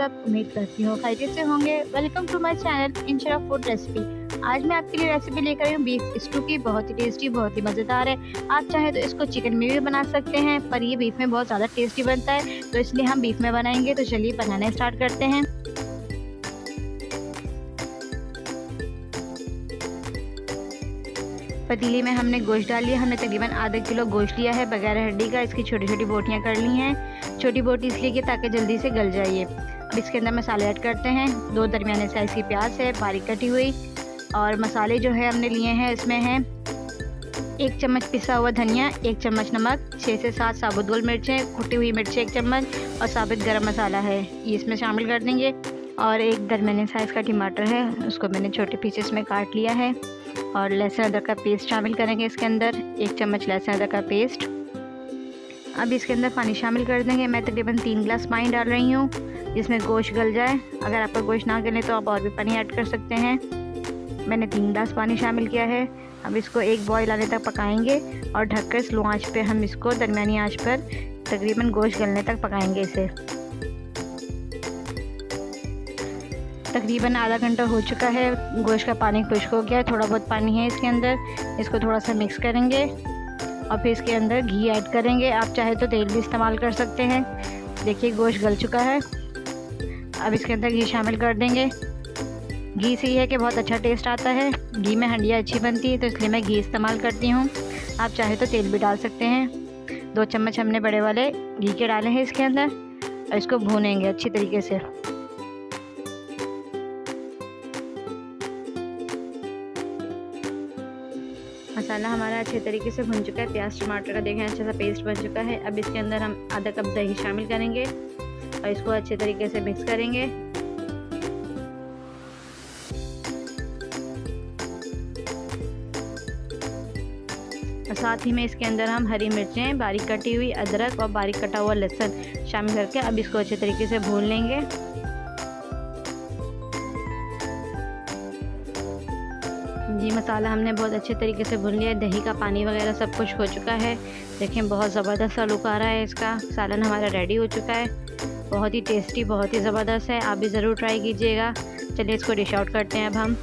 सब। उम्मीद करती हूँ खैरियत से होंगे। Welcome to my channel Inshra food recipe. आज मैं आपके लिए रेसिपी लेकर आई हूँ बीफ स्टू की। बहुत ही टेस्टी, बहुत ही मज़ेदार है। आप चाहे तो इसको चिकन में भी बना सकते हैं, पर ये बीफ में बहुत ज़्यादा टेस्टी बनता है, तो इसलिए हम बीफ में बनाएंगे। तो चलिए बनाना स्टार्ट करते हैं। पतीले में हमने गोश्त डाल लिया। हमने तकरीबन आधा किलो गोश्त लिया है बगैर हड्डी का। इसकी छोटी छोटी बोटियां कर ली हैं। छोटी बोटी इसलिए कि ताकि जल्दी से गल जाइए। अब इसके अंदर मसाले ऐड करते हैं। 2 दरमियाने साइज़ की प्याज है बारीक कटी हुई, और मसाले जो है हमने लिए हैं इसमें है 1 चम्मच पिसा हुआ धनिया, 1 चम्मच नमक, 6 से 7 साबुत गोल मिर्चें, कुटी हुई मिर्चें 1 चम्मच, और साबुत गरम मसाला है, ये इसमें शामिल कर देंगे। और 1 दरमियाने साइज़ का टमाटर है, उसको मैंने छोटे पीसेस में काट लिया है। और लहसुन अदरक का पेस्ट शामिल करेंगे इसके अंदर, 1 चम्मच लहसुन अदरक का पेस्ट। अब इसके अंदर पानी शामिल कर देंगे। मैं तकरीबन 3 गिलास पानी डाल रही हूँ, जिसमें गोश्त गल जाए। अगर आपका गोश्त ना गले तो आप और भी पानी ऐड कर सकते हैं। मैंने 3 गिलास पानी शामिल किया है। अब इसको एक बॉयल आने तक पकाएंगे, और ढककर स्लो आंच पे हम इसको दरमियानी आंच पर तकरीबन गोश्त गलने तक पकाएंगे इसे। तकरीबन आधा घंटा हो चुका है। गोश्त का पानी खुश्क हो गया है, थोड़ा बहुत पानी है इसके अंदर। इसको थोड़ा सा मिक्स करेंगे, और फिर इसके अंदर घी ऐड करेंगे। आप चाहे तो तेल भी इस्तेमाल कर सकते हैं। देखिए गोश्त गल चुका है। अब इसके अंदर घी शामिल कर देंगे। घी से ये है कि बहुत अच्छा टेस्ट आता है। घी में हंडिया अच्छी बनती है, तो इसलिए मैं घी इस्तेमाल करती हूँ। आप चाहे तो तेल भी डाल सकते हैं। 2 चम्मच हमने बड़े वाले घी के डाले हैं इसके अंदर, और इसको भूनेंगे अच्छी तरीके से। मसाला हमारा अच्छे तरीके से भुन चुका है। प्याज टमाटर का देखें अच्छा सा पेस्ट बन चुका है। अब इसके अंदर हम आधा कप दही शामिल करेंगे, और इसको अच्छे तरीके से मिक्स करेंगे। और साथ ही में इसके अंदर हम हरी मिर्चें, बारीक कटी हुई अदरक और बारीक कटा हुआ लहसुन शामिल करके अब इसको अच्छे तरीके से भून लेंगे। जी मसाला हमने बहुत अच्छे तरीके से भून लिया है। दही का पानी वगैरह सब कुछ हो चुका है। देखें बहुत ज़बरदस्त सा लुक आ रहा है इसका। सालन हमारा रेडी हो चुका है। बहुत ही टेस्टी, बहुत ही ज़बरदस्त है। आप भी ज़रूर ट्राई कीजिएगा। चलिए इसको डिश आउट करते हैं अब हम।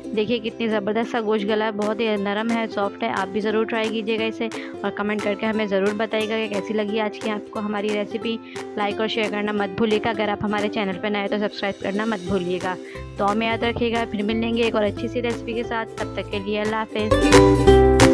देखिए कितनी ज़बरदस्त सा गोश्त गला है, बहुत ही नरम है, सॉफ्ट है। आप भी ज़रूर ट्राई कीजिएगा इसे, और कमेंट करके हमें ज़रूर बताइएगा कि कैसी लगी आज की आपको हमारी रेसिपी। लाइक और शेयर करना मत भूलिएगा। अगर आप हमारे चैनल पर नए हैं तो सब्सक्राइब करना मत भूलिएगा। तो में याद रखिएगा। फिर मिलेंगे एक और अच्छी सी रेसिपी के साथ। तब तक के लिए अल्लाह हाफ़िज़।